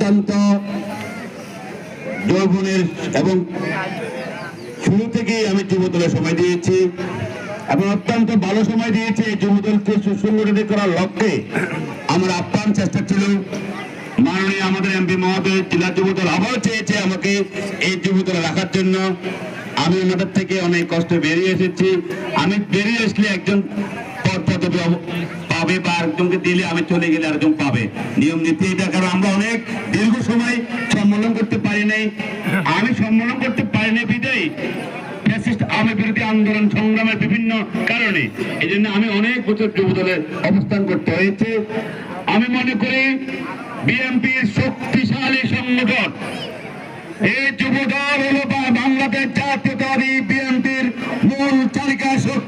অত্যন্ত যৌবনের এবং শুরু থেকেই আমি যুবদলে সময় দিয়েছি এবং অত্যন্ত ভালো সময় দিয়েছি। এই যুবদলকে সুসংগঠিত করার লক্ষ্যে আমার আপ্রাণ চেষ্টা ছিল। মাননীয় আমাদের এমপি মহোদয় জেলা যুবদল আবার চেয়েছে আমাকে এই যুবদলে রাখার জন্য। আমি ওনাদের থেকে অনেক কষ্ট বেরিয়ে এসেছি। আমি বেরিয়ে আসলে একজন পদপদবি পাবে বা আরেকজনকে দিলে আমি চলে গেলে আরেকজন পাবে, নিয়ম নীতি এটা। কারণ আমরা অনেক দীর্ঘ সময় সম্মেলন করতে পারি নাই। আমি সম্মেলন করতে পারি নাই বিদায় আমি বিরোধী আন্দোলন সংগ্রামের বিভিন্ন কারণে এই জন্য আমি অনেক বছর যুবদলের অবস্থান করতে হয়েছে। আমি মনে করি বিএনপির শক্তিশালী সংগঠন এই যুবদল হলো বাংলাদেশ জাতীয়তাবাদী বিএনপির মূল চালিকা শক্তি।